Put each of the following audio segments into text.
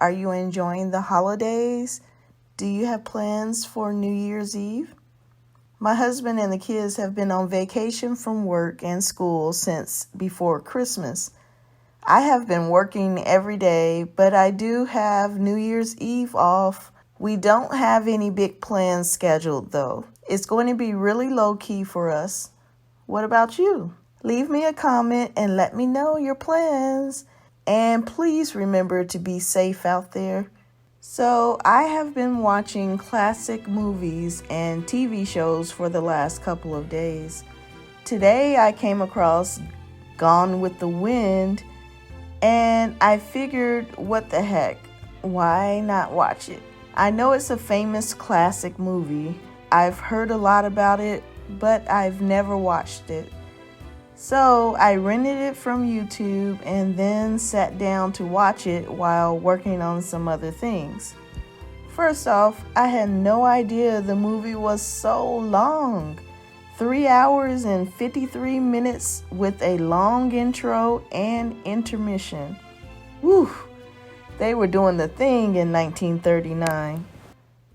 Are you enjoying the holidays? Do you have plans for New Year's Eve? My husband and the kids have been on vacation from work and school since before Christmas. I have been working every day, but I do have New Year's Eve off. We don't have any big plans scheduled though. It's going to be really low-key for us. What about you? Leave me a comment and let me know your plans. And please remember to be safe out there. So I have been watching classic movies and TV shows for the last couple of days. Today I came across Gone with the Wind, and I figured, what the heck, why not watch it? I know it's a famous classic movie. I've heard a lot about it, but I've never watched it. So I rented it from YouTube and then sat down to watch it while working on some other things. First off, I had no idea the movie was so long. 3 hours and 53 minutes with a long intro and intermission. Whew, they were doing the thing in 1939.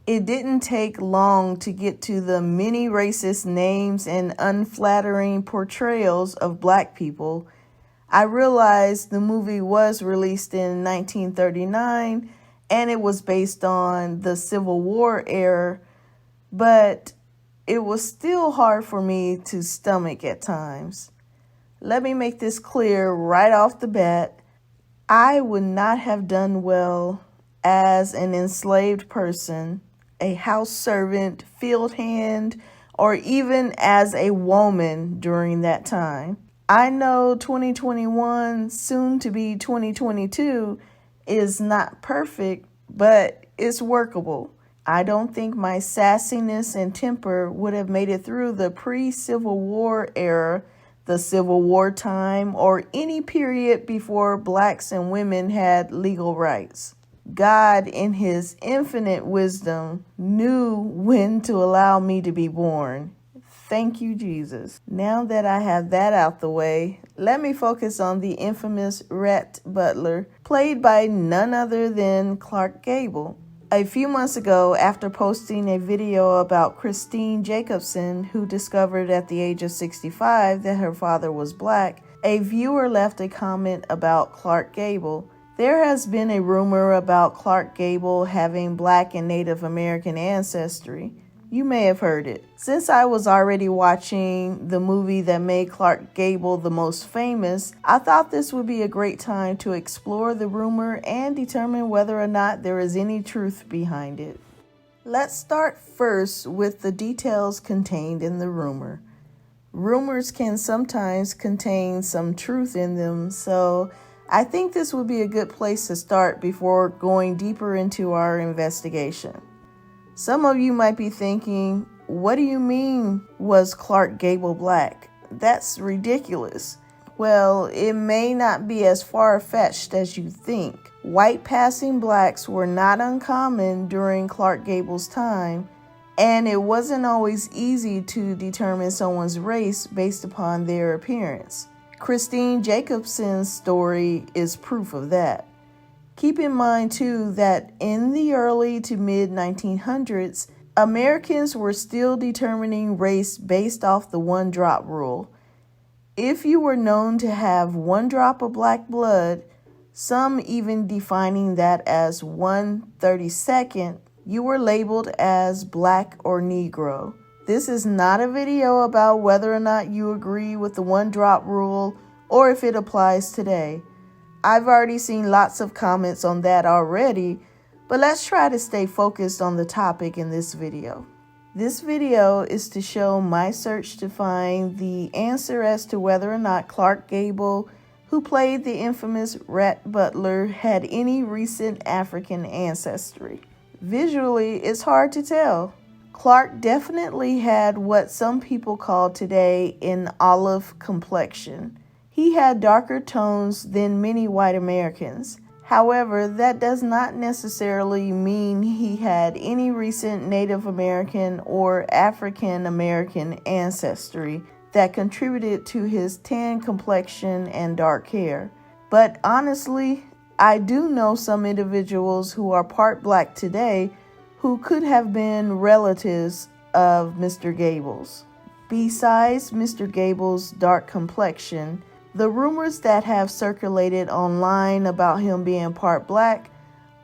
It didn't take long to get to the many racist names and unflattering portrayals of black people. I realized the movie was released in 1939 and it was based on the Civil War era, but it was still hard for me to stomach at times. Let me make this clear right off the bat. I would not have done well as an enslaved person, a house servant, field hand, or even as a woman during that time. I know 2021, soon to be 2022, is not perfect, but it's workable. I don't think my sassiness and temper would have made it through the pre-Civil War era, the Civil War time, or any period before blacks and women had legal rights. God, in his infinite wisdom, knew when to allow me to be born. Thank you, Jesus. Now that I have that out the way, let me focus on the infamous Rhett Butler, played by none other than Clark Gable. A few months ago, after posting a video about Christine Jacobson, who discovered at the age of 65 that her father was black, a viewer left a comment about Clark Gable. There has been a rumor about Clark Gable having Black and Native American ancestry. You may have heard it. Since I was already watching the movie that made Clark Gable the most famous, I thought this would be a great time to explore the rumor and determine whether or not there is any truth behind it. Let's start first with the details contained in the rumor. Rumors can sometimes contain some truth in them, so I think this would be a good place to start before going deeper into our investigation. Some of you might be thinking, what do you mean, was Clark Gable black? That's ridiculous. Well, it may not be as far-fetched as you think. White passing blacks were not uncommon during Clark Gable's time, and it wasn't always easy to determine someone's race based upon their appearance. Christine Jacobson's story is proof of that. Keep in mind, too, that in the early to mid-1900s, Americans were still determining race based off the one-drop rule. If you were known to have one drop of black blood, some even defining that as 1/32nd, you were labeled as black or Negro. This is not a video about whether or not you agree with the one-drop rule or if it applies today. I've already seen lots of comments on that already, but let's try to stay focused on the topic in this video. This video is to show my search to find the answer as to whether or not Clark Gable, who played the infamous Rhett Butler, had any recent African ancestry. Visually, it's hard to tell. Clark definitely had what some people call today an olive complexion. He had darker tones than many white Americans. However, that does not necessarily mean he had any recent Native American or African American ancestry that contributed to his tan complexion and dark hair. But honestly, I do know some individuals who are part black today who could have been relatives of Mr. Gable's. Besides Mr. Gable's dark complexion, the rumors that have circulated online about him being part black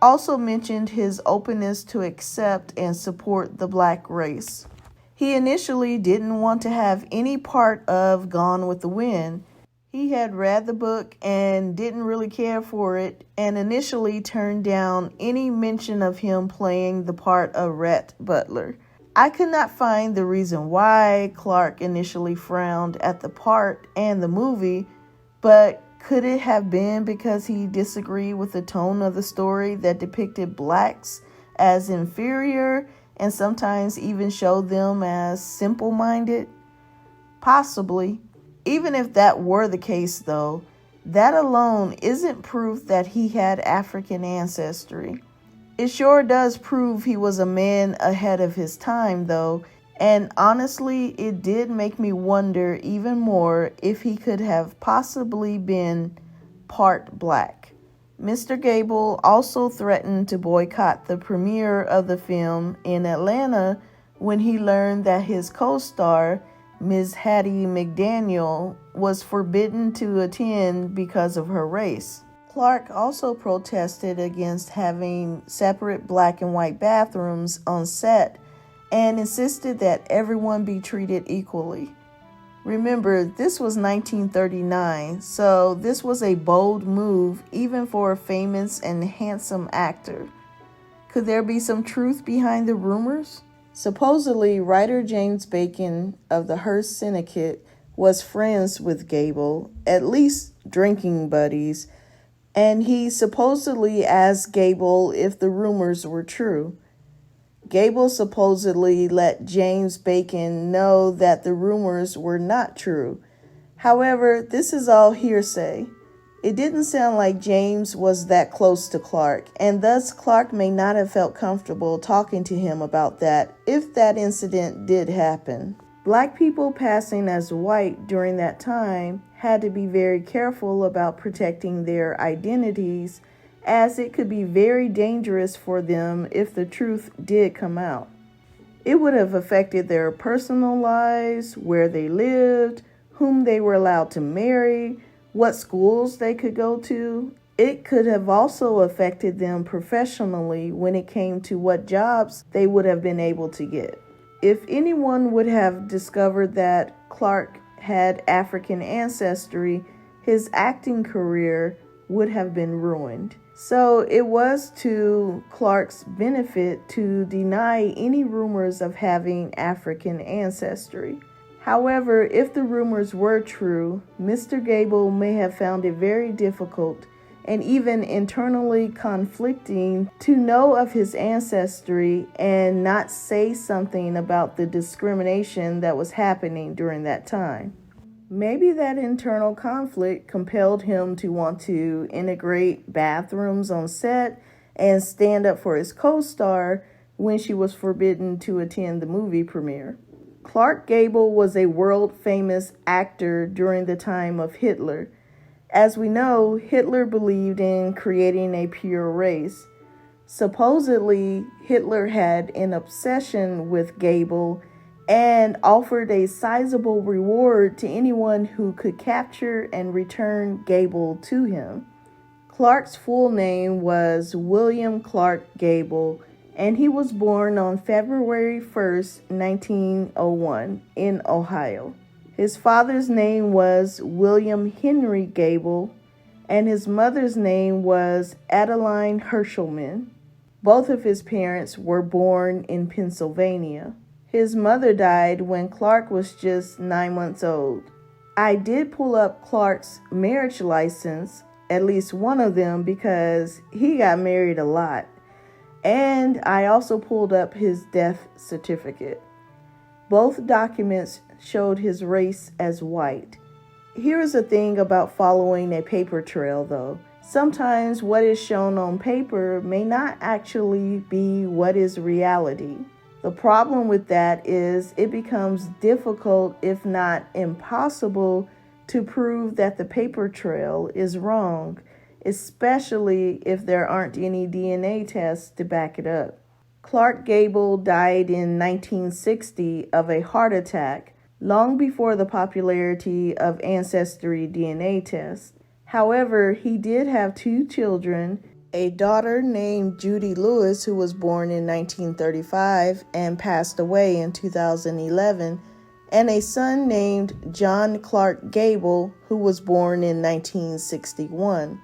also mentioned his openness to accept and support the black race. He initially didn't want to have any part of Gone with the Wind. He had read the book and didn't really care for it, and initially turned down any mention of him playing the part of Rhett Butler. I could not find the reason why Clark initially frowned at the part and the movie, but could it have been because he disagreed with the tone of the story that depicted blacks as inferior and sometimes even showed them as simple-minded? Possibly. Even if that were the case, though, that alone isn't proof that he had African ancestry. It sure does prove he was a man ahead of his time, though, and honestly, it did make me wonder even more if he could have possibly been part black. Mr. Gable also threatened to boycott the premiere of the film in Atlanta when he learned that his co-star, Ms. Hattie McDaniel, was forbidden to attend because of her race. Clark also protested against having separate black and white bathrooms on set and insisted that everyone be treated equally. Remember, this was 1939, so this was a bold move even for a famous and handsome actor. Could there be some truth behind the rumors? Supposedly, writer James Bacon of the Hearst Syndicate was friends with Gable, at least drinking buddies, and he supposedly asked Gable if the rumors were true. Gable supposedly let James Bacon know that the rumors were not true. However, this is all hearsay. It didn't sound like James was that close to Clark, and thus Clark may not have felt comfortable talking to him about that if that incident did happen. Black people passing as white during that time had to be very careful about protecting their identities, as it could be very dangerous for them if the truth did come out. It would have affected their personal lives, where they lived, whom they were allowed to marry, what schools they could go to. It could have also affected them professionally when it came to what jobs they would have been able to get. If anyone would have discovered that Clark had African ancestry, his acting career would have been ruined. So it was to Clark's benefit to deny any rumors of having African ancestry. However, if the rumors were true, Mr. Gable may have found it very difficult and even internally conflicting to know of his ancestry and not say something about the discrimination that was happening during that time. Maybe that internal conflict compelled him to want to integrate bathrooms on set and stand up for his co-star when she was forbidden to attend the movie premiere. Clark Gable was a world-famous actor during the time of Hitler. As we know, Hitler believed in creating a pure race. Supposedly, Hitler had an obsession with Gable and offered a sizable reward to anyone who could capture and return Gable to him. Clark's full name was William Clark Gable, and he was born on February 1st, 1901, in Ohio. His father's name was William Henry Gable, and his mother's name was Adeline Hershelman. Both of his parents were born in Pennsylvania. His mother died when Clark was just 9 months old. I did pull up Clark's marriage license, at least one of them, because he got married a lot. And I also pulled up his death certificate. Both documents showed his race as white. Here's the thing about following a paper trail, though. Sometimes what is shown on paper may not actually be what is reality. The problem with that is it becomes difficult, if not impossible, to prove that the paper trail is wrong, especially if there aren't any DNA tests to back it up. Clark Gable died in 1960 of a heart attack, long before the popularity of Ancestry DNA tests. However, he did have 2 children, a daughter named Judy Lewis, who was born in 1935 and passed away in 2011, and a son named John Clark Gable, who was born in 1961.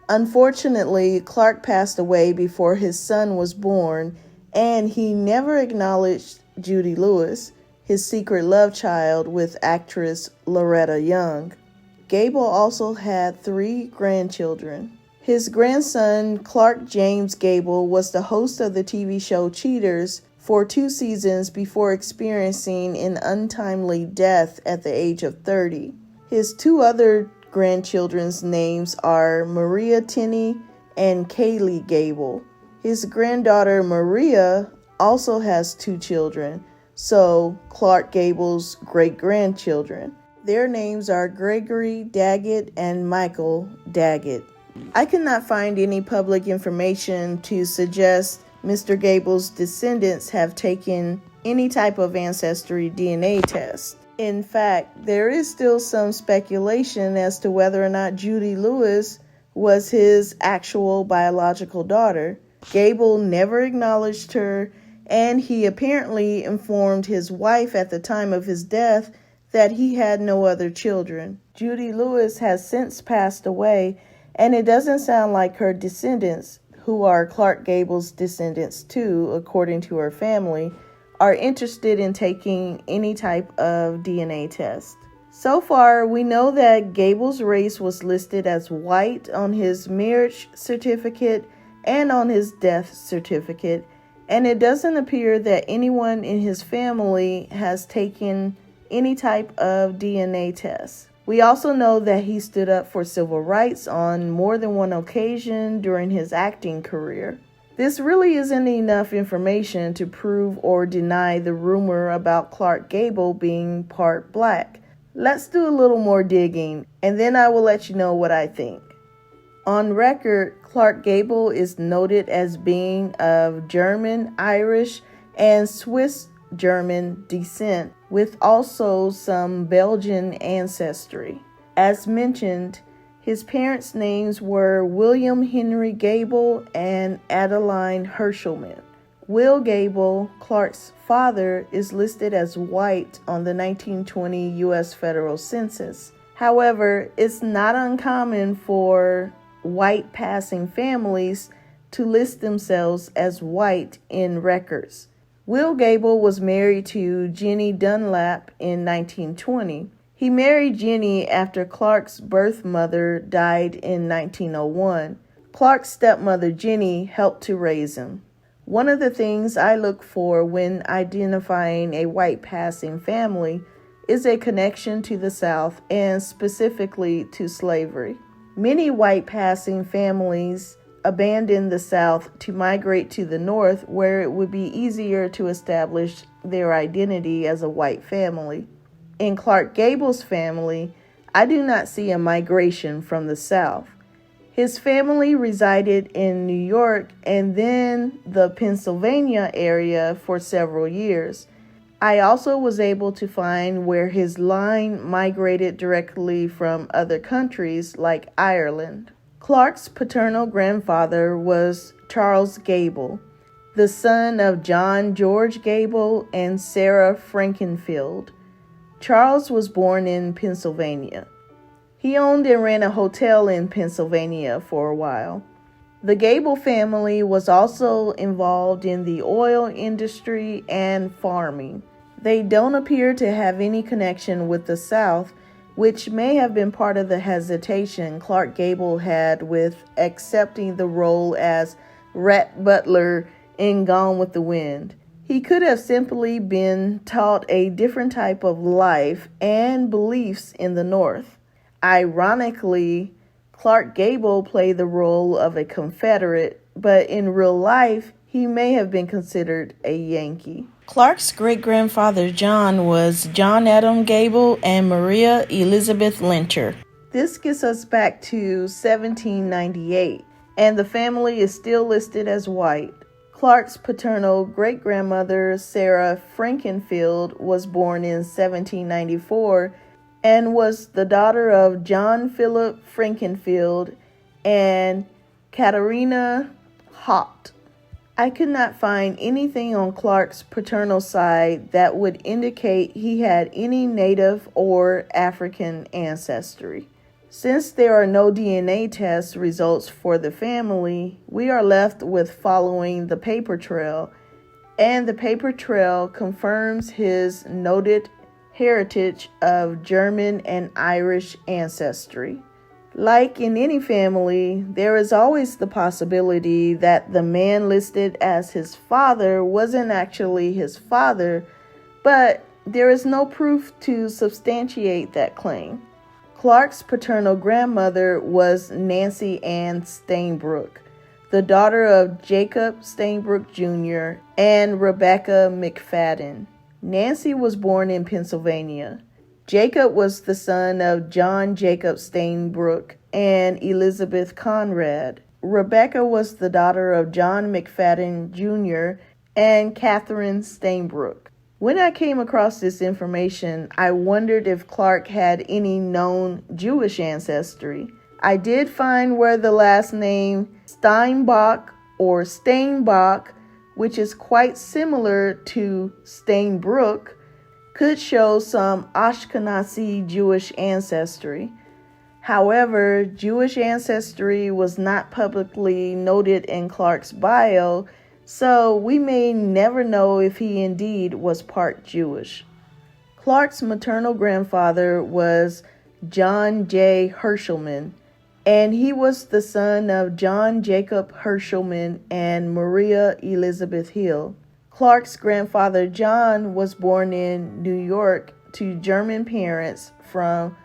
Unfortunately, Clark passed away before his son was born, and he never acknowledged Judy Lewis, his secret love child with actress Loretta Young. Gable also had 3 grandchildren. His grandson, Clark James Gable, was the host of the TV show Cheaters for 2 seasons before experiencing an untimely death at the age of 30. His 2 other grandchildren's names are Maria Tenney and Kaylee Gable. His granddaughter Maria also has 2 children, so Clark Gable's great-grandchildren. Their names are Gregory Daggett and Michael Daggett. I could not find any public information to suggest Mr. Gable's descendants have taken any type of ancestry DNA test. In fact, there is still some speculation as to whether or not Judy Lewis was his actual biological daughter. Gable never acknowledged her, and he apparently informed his wife at the time of his death that he had no other children. Judy Lewis has since passed away, and it doesn't sound like her descendants, who are Clark Gable's descendants too, according to her family, are interested in taking any type of DNA test. So far, we know that Gable's race was listed as white on his marriage certificate and on his death certificate, and it doesn't appear that anyone in his family has taken any type of DNA test. We also know that he stood up for civil rights on more than one occasion during his acting career. This really isn't enough information to prove or deny the rumor about Clark Gable being part black. Let's do a little more digging, and then I will let you know what I think. On record, Clark Gable is noted as being of German, Irish, and Swiss German descent, with also some Belgian ancestry. As mentioned, his parents' names were William Henry Gable and Adeline Hershelman. Will Gable, Clark's father, is listed as white on the 1920 U.S. federal census. However, it's not uncommon for white passing families to list themselves as white in records. Will Gable was married to Jenny Dunlap in 1920. He married Jenny after Clark's birth mother died in 1901. Clark's stepmother Jenny helped to raise him. One of the things I look for when identifying a white passing family is a connection to the South and specifically to slavery. Many white passing families abandoned the South to migrate to the North, where it would be easier to establish their identity as a white family. In Clark Gable's family, I do not see a migration from the South. His family resided in New York and then the Pennsylvania area for several years. I also was able to find where his line migrated directly from other countries like Ireland. Clark's paternal grandfather was Charles Gable, the son of John George Gable and Sarah Frankenfield. Charles was born in Pennsylvania. He owned and ran a hotel in Pennsylvania for a while. The Gable family was also involved in the oil industry and farming. They don't appear to have any connection with the South, which may have been part of the hesitation Clark Gable had with accepting the role as Rhett Butler in Gone with the Wind. He could have simply been taught a different type of life and beliefs in the North. Ironically, Clark Gable played the role of a Confederate, but in real life, he may have been considered a Yankee. Clark's great-grandfather John was John Adam Gable and Maria Elizabeth Lyncher. This gets us back to 1798, and the family is still listed as white. Clark's paternal great-grandmother, Sarah Frankenfield, was born in 1794 and was the daughter of John Philip Frankenfield and Katarina Haupt. I could not find anything on Clark's paternal side that would indicate he had any Native or African ancestry. Since there are no DNA test results for the family, we are left with following the paper trail, and the paper trail confirms his noted heritage of German and Irish ancestry. Like in any family, there is always the possibility that the man listed as his father wasn't actually his father, but there is no proof to substantiate that claim. Clark's paternal grandmother was Nancy Ann Stainbrook, the daughter of Jacob Stainbrook Jr. and Rebecca McFadden. Nancy was born in Pennsylvania. Jacob was the son of John Jacob Stainbrook and Elizabeth Conrad. Rebecca was the daughter of John McFadden Jr. and Catherine Stainbrook. When I came across this information, I wondered if Clark had any known Jewish ancestry. I did find where the last name Steinbach or Steinbach, which is quite similar to Stainbrook, could show some Ashkenazi Jewish ancestry. However, Jewish ancestry was not publicly noted in Clark's bio, so we may never know if he indeed was part Jewish. Clark's maternal grandfather was John J. Hershelman, and he was the son of John Jacob Hershelman and Maria Elizabeth Hill. Clark's grandfather John was born in New York to German parents from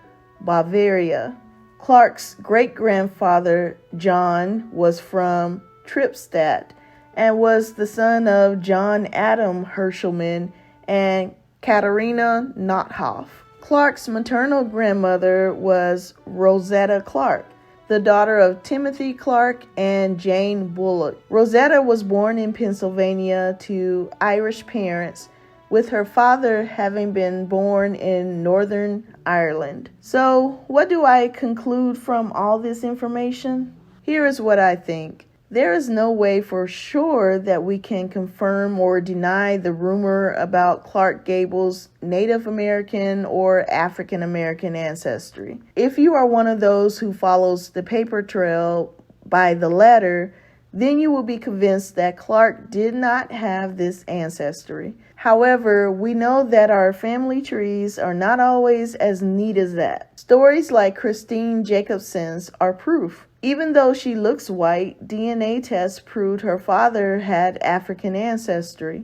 Bavaria. Clark's great-grandfather John was from Tripstadt and was the son of John Adam Hershelman and Katarina Nothoff. Clark's maternal grandmother was Rosetta Clark, the daughter of Timothy Clark and Jane Bullock. Rosetta was born in Pennsylvania to Irish parents, with her father having been born in Northern Ireland. So, what do I conclude from all this information? Here is what I think. There is no way for sure that we can confirm or deny the rumor about Clark Gable's Native American or African American ancestry. If you are one of those who follows the paper trail by the letter, then you will be convinced that Clark did not have this ancestry. However, we know that our family trees are not always as neat as that. Stories like Christine Jacobson's are proof. Even though she looks white, DNA tests proved her father had African ancestry.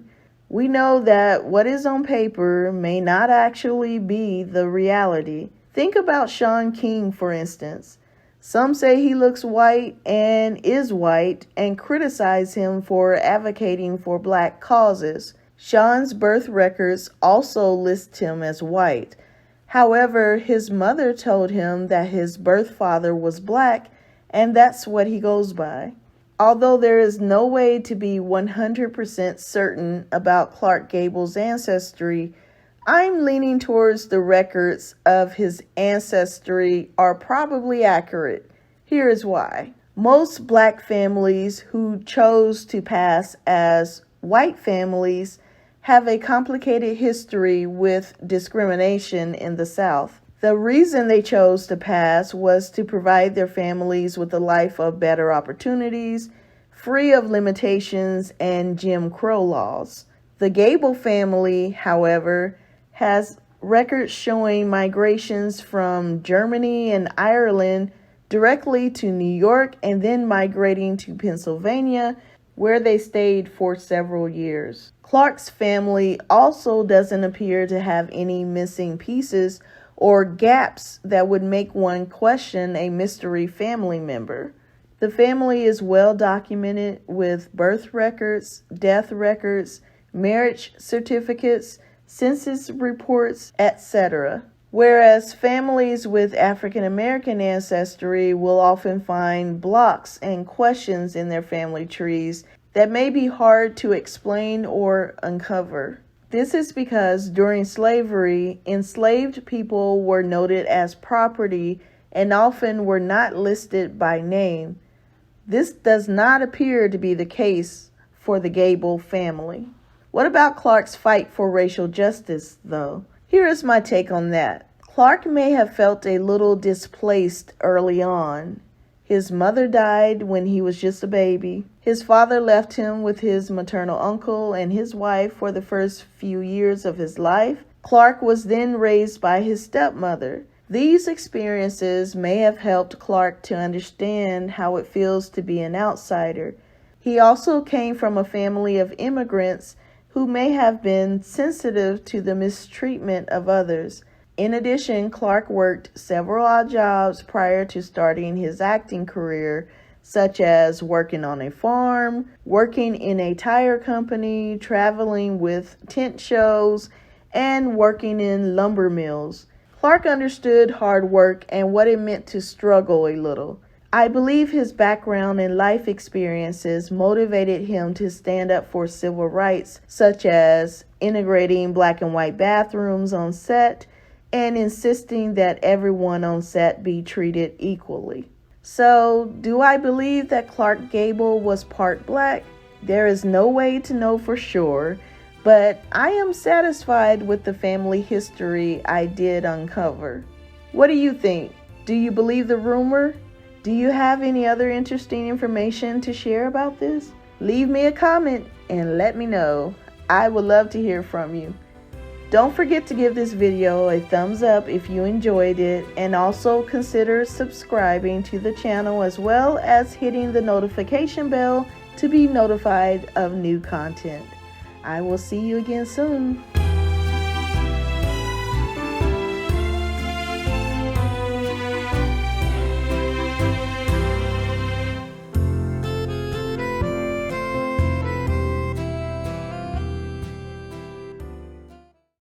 We know that what is on paper may not actually be the reality. Think about Sean King, for instance. Some say he looks white and is white and criticize him for advocating for black causes. Sean's birth records also list him as white. However, his mother told him that his birth father was black, and that's what he goes by. Although there is no way to be 100% certain about Clark Gable's ancestry, I'm leaning towards the records of his ancestry are probably accurate. Here is why. Most black families who chose to pass as white families have a complicated history with discrimination in the South. The reason they chose to pass was to provide their families with a life of better opportunities, free of limitations and Jim Crow laws. The Gable family, however, has records showing migrations from Germany and Ireland directly to New York and then migrating to Pennsylvania, where they stayed for several years. Clark's family also doesn't appear to have any missing pieces or gaps that would make one question a mystery family member. The family is well documented with birth records, death records, marriage certificates, census reports, etc. whereas families with African American ancestry will often find blocks and questions in their family trees that may be hard to explain or uncover. This is because during slavery, enslaved people were noted as property and often were not listed by name. This does not appear to be the case for the Gable family. What about Clark's fight for racial justice, though? Here is my take on that. Clark may have felt a little displaced early on. His mother died when he was just a baby. His father left him with his maternal uncle and his wife for the first few years of his life. Clark was then raised by his stepmother. These experiences may have helped Clark to understand how it feels to be an outsider. He also came from a family of immigrants who may have been sensitive to the mistreatment of others. In addition, Clark worked several odd jobs prior to starting his acting career, such as working on a farm, working in a tire company, traveling with tent shows, and working in lumber mills. Clark understood hard work and what it meant to struggle a little. I believe his background and life experiences motivated him to stand up for civil rights, such as integrating black and white bathrooms on set and insisting that everyone on set be treated equally. So, do I believe that Clark Gable was part black? There is no way to know for sure, but I am satisfied with the family history I did uncover. What do you think? Do you believe the rumor? Do you have any other interesting information to share about this? Leave me a comment and let me know. I would love to hear from you. Don't forget to give this video a thumbs up if you enjoyed it, and also consider subscribing to the channel as well as hitting the notification bell to be notified of new content. I will see you again soon.